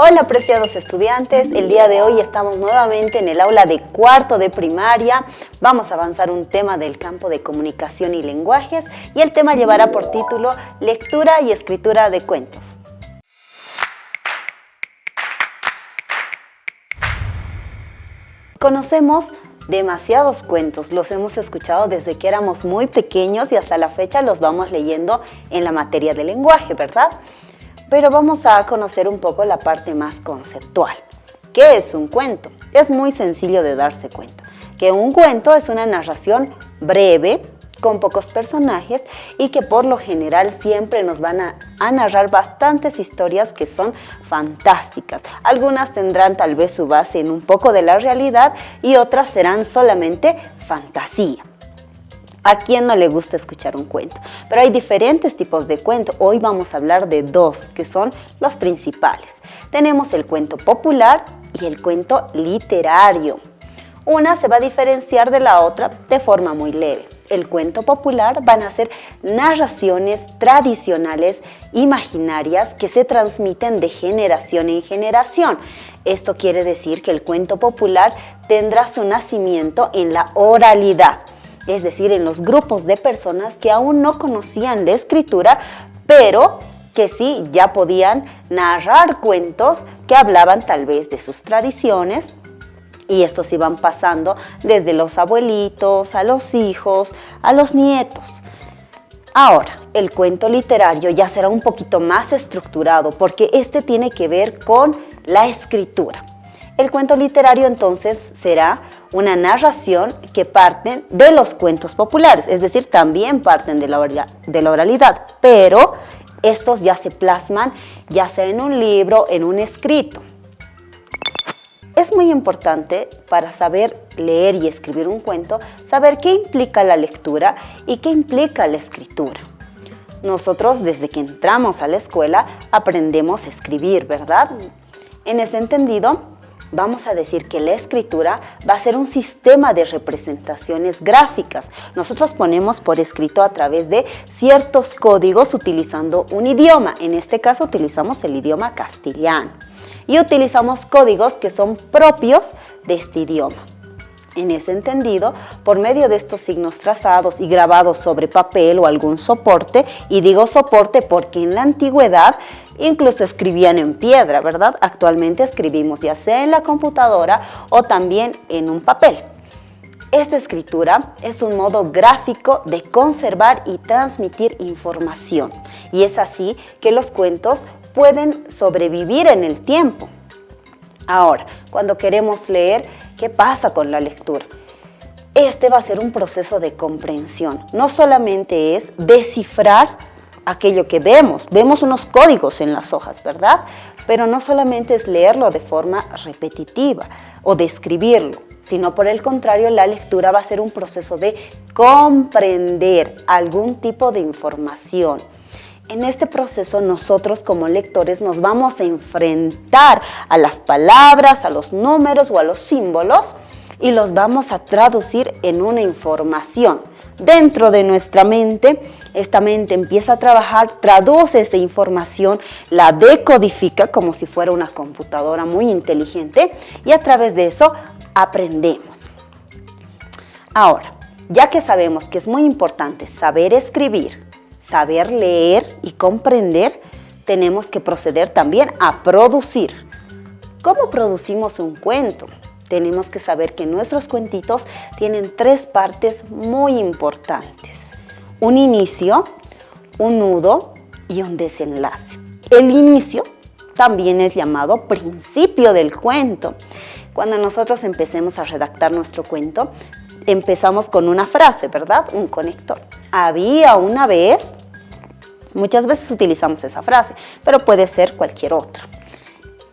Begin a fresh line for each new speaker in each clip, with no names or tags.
Hola preciados estudiantes, el día de hoy estamos nuevamente en el aula de cuarto de primaria. Vamos a avanzar un tema del campo de comunicación y lenguajes y el tema llevará por título Lectura y escritura de cuentos. Conocemos demasiados cuentos, los hemos escuchado desde que éramos muy pequeños y hasta la fecha los vamos leyendo en la materia de lenguaje, ¿verdad? Pero vamos a conocer un poco la parte más conceptual. ¿Qué es un cuento? Es muy sencillo de darse cuenta. Que un cuento es una narración breve, con pocos personajes y que por lo general siempre nos van a narrar bastantes historias que son fantásticas. Algunas tendrán tal vez su base en un poco de la realidad y otras serán solamente fantasía. ¿A quién no le gusta escuchar un cuento? Pero hay diferentes tipos de cuento. Hoy vamos a hablar de dos, que son los principales. Tenemos el cuento popular y el cuento literario. Una se va a diferenciar de la otra de forma muy leve. El cuento popular van a ser narraciones tradicionales, imaginarias, que se transmiten de generación en generación. Esto quiere decir que el cuento popular tendrá su nacimiento en la oralidad. Es decir, en los grupos de personas que aún no conocían la escritura, pero que sí ya podían narrar cuentos que hablaban tal vez de sus tradiciones, y estos iban pasando desde los abuelitos, a los hijos, a los nietos. Ahora, el cuento literario ya será un poquito más estructurado porque este tiene que ver con la escritura. El cuento literario entonces será una narración que parte de los cuentos populares, es decir, también parten de la oralidad, pero estos ya se plasman ya sea en un libro, en un escrito. Es muy importante para saber leer y escribir un cuento, saber qué implica la lectura y qué implica la escritura. Nosotros desde que entramos a la escuela aprendemos a escribir, ¿verdad? En ese entendido, vamos a decir que la escritura va a ser un sistema de representaciones gráficas. Nosotros ponemos por escrito a través de ciertos códigos utilizando un idioma. En este caso utilizamos el idioma castellano y utilizamos códigos que son propios de este idioma. En ese entendido, por medio de estos signos trazados y grabados sobre papel o algún soporte, y digo soporte porque en la antigüedad incluso escribían en piedra, ¿verdad? Actualmente escribimos ya sea en la computadora o también en un papel. Esta escritura es un modo gráfico de conservar y transmitir información, y es así que los cuentos pueden sobrevivir en el tiempo. Ahora, cuando queremos leer, ¿qué pasa con la lectura? Este va a ser un proceso de comprensión. No solamente es descifrar aquello que vemos unos códigos en las hojas, ¿verdad? Pero no solamente es leerlo de forma repetitiva o de escribirlo, sino por el contrario, la lectura va a ser un proceso de comprender algún tipo de información. En este proceso nosotros como lectores nos vamos a enfrentar a las palabras, a los números o a los símbolos y los vamos a traducir en una información. Dentro de nuestra mente, esta mente empieza a trabajar, traduce esta información, la decodifica como si fuera una computadora muy inteligente y a través de eso aprendemos. Ahora, ya que sabemos que es muy importante saber escribir, saber leer y comprender, tenemos que proceder también a producir. ¿Cómo producimos un cuento? Tenemos que saber que nuestros cuentitos tienen tres partes muy importantes: un inicio, un nudo y un desenlace. El inicio también es llamado principio del cuento. Cuando nosotros empecemos a redactar nuestro cuento, empezamos con una frase, ¿verdad? Un conector. Había una vez. Muchas veces utilizamos esa frase, pero puede ser cualquier otra.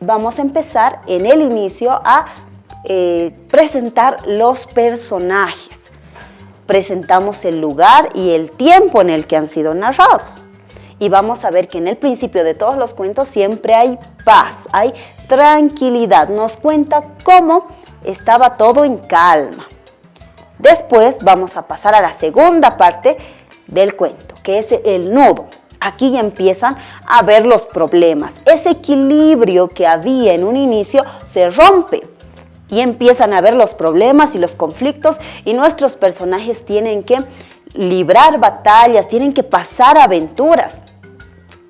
Vamos a empezar en el inicio a presentar los personajes. Presentamos el lugar y el tiempo en el que han sido narrados. Y vamos a ver que en el principio de todos los cuentos siempre hay paz, hay tranquilidad. Nos cuenta cómo estaba todo en calma. Después vamos a pasar a la segunda parte del cuento, que es el nudo. Aquí ya empiezan a ver los problemas. Ese equilibrio que había en un inicio se rompe y empiezan a ver los problemas y los conflictos y nuestros personajes tienen que librar batallas, tienen que pasar aventuras.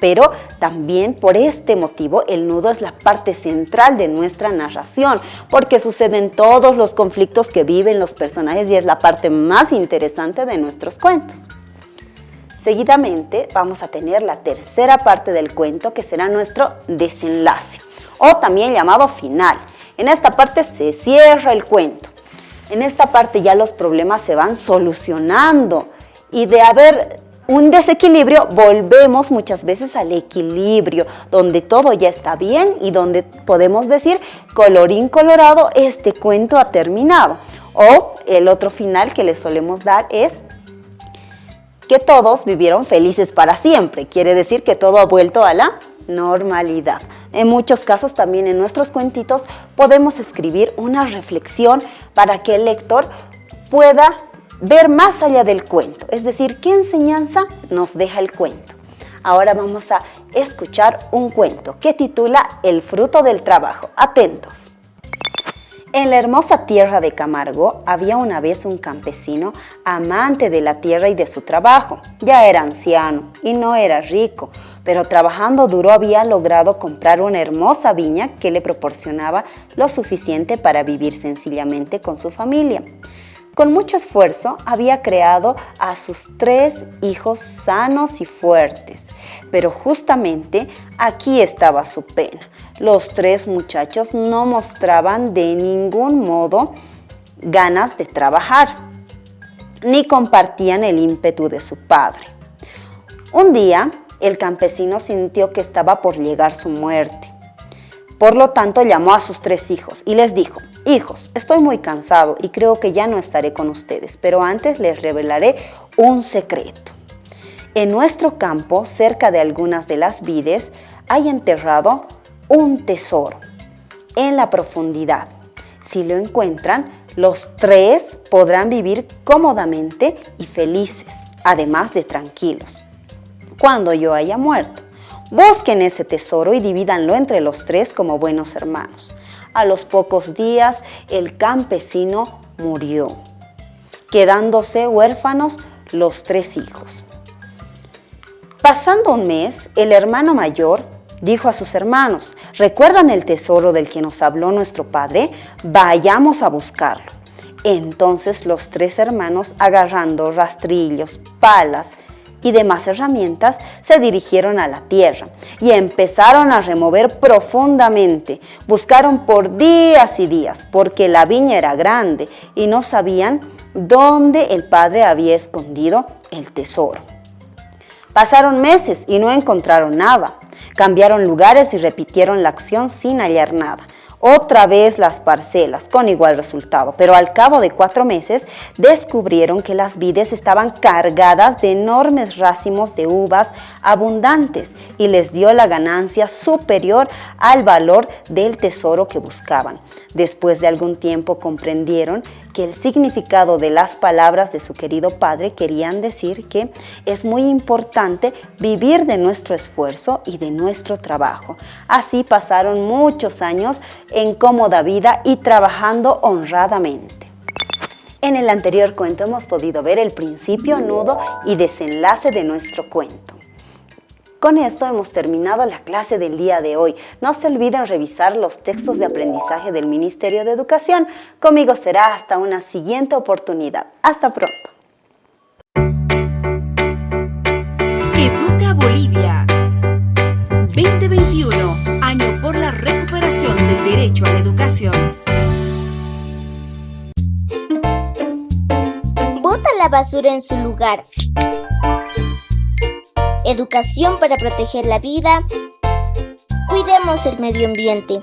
Pero también por este motivo el nudo es la parte central de nuestra narración, porque suceden todos los conflictos que viven los personajes y es la parte más interesante de nuestros cuentos. Seguidamente vamos a tener la tercera parte del cuento, que será nuestro desenlace, o también llamado final. En esta parte se cierra el cuento. En esta parte ya los problemas se van solucionando y de haber un desequilibrio, volvemos muchas veces al equilibrio, donde todo ya está bien y donde podemos decir, colorín colorado, este cuento ha terminado. O el otro final que le solemos dar es que todos vivieron felices para siempre. Quiere decir que todo ha vuelto a la normalidad. En muchos casos también en nuestros cuentitos podemos escribir una reflexión para que el lector pueda ver más allá del cuento, es decir, qué enseñanza nos deja el cuento. Ahora vamos a escuchar un cuento que titula El fruto del trabajo. Atentos. En la hermosa tierra de Camargo había una vez un campesino amante de la tierra y de su trabajo. Ya era anciano y no era rico, pero trabajando duro había logrado comprar una hermosa viña que le proporcionaba lo suficiente para vivir sencillamente con su familia. Con mucho esfuerzo había creado a sus 3 hijos sanos y fuertes, pero justamente aquí estaba su pena. Los 3 muchachos no mostraban de ningún modo ganas de trabajar, ni compartían el ímpetu de su padre. Un día, el campesino sintió que estaba por llegar su muerte. Por lo tanto, llamó a sus 3 hijos y les dijo: hijos, estoy muy cansado y creo que ya no estaré con ustedes, pero antes les revelaré un secreto. En nuestro campo, cerca de algunas de las vides, hay enterrado un tesoro en la profundidad. Si lo encuentran, los 3 podrán vivir cómodamente y felices, además de tranquilos, cuando yo haya muerto. Busquen ese tesoro y divídanlo entre los 3 como buenos hermanos. A los pocos días, el campesino murió, quedándose huérfanos los 3 hijos. Pasando un mes, el hermano mayor dijo a sus hermanos: ¿recuerdan el tesoro del que nos habló nuestro padre? Vayamos a buscarlo. Entonces los 3 hermanos, agarrando rastrillos, palas y demás herramientas, se dirigieron a la tierra y empezaron a remover profundamente. Buscaron por días y días, porque la viña era grande y no sabían dónde el padre había escondido el tesoro. Pasaron meses y no encontraron nada. Cambiaron lugares y repitieron la acción sin hallar nada. Otra vez las parcelas, con igual resultado, pero al cabo de 4 meses descubrieron que las vides estaban cargadas de enormes racimos de uvas abundantes y les dio la ganancia superior al valor del tesoro que buscaban. Después de algún tiempo comprendieron que el significado de las palabras de su querido padre querían decir que es muy importante vivir de nuestro esfuerzo y de nuestro trabajo. Así pasaron muchos años en cómoda vida y trabajando honradamente. En el anterior cuento hemos podido ver el principio, nudo y desenlace de nuestro cuento. Con esto hemos terminado la clase del día de hoy. No se olviden revisar los textos de aprendizaje del Ministerio de Educación. Conmigo será hasta una siguiente oportunidad. Hasta pronto.
Educa Bolivia 2021, año por la recuperación del derecho a la educación.
Bota la basura en su lugar. Educación para proteger la vida. Cuidemos el medio ambiente.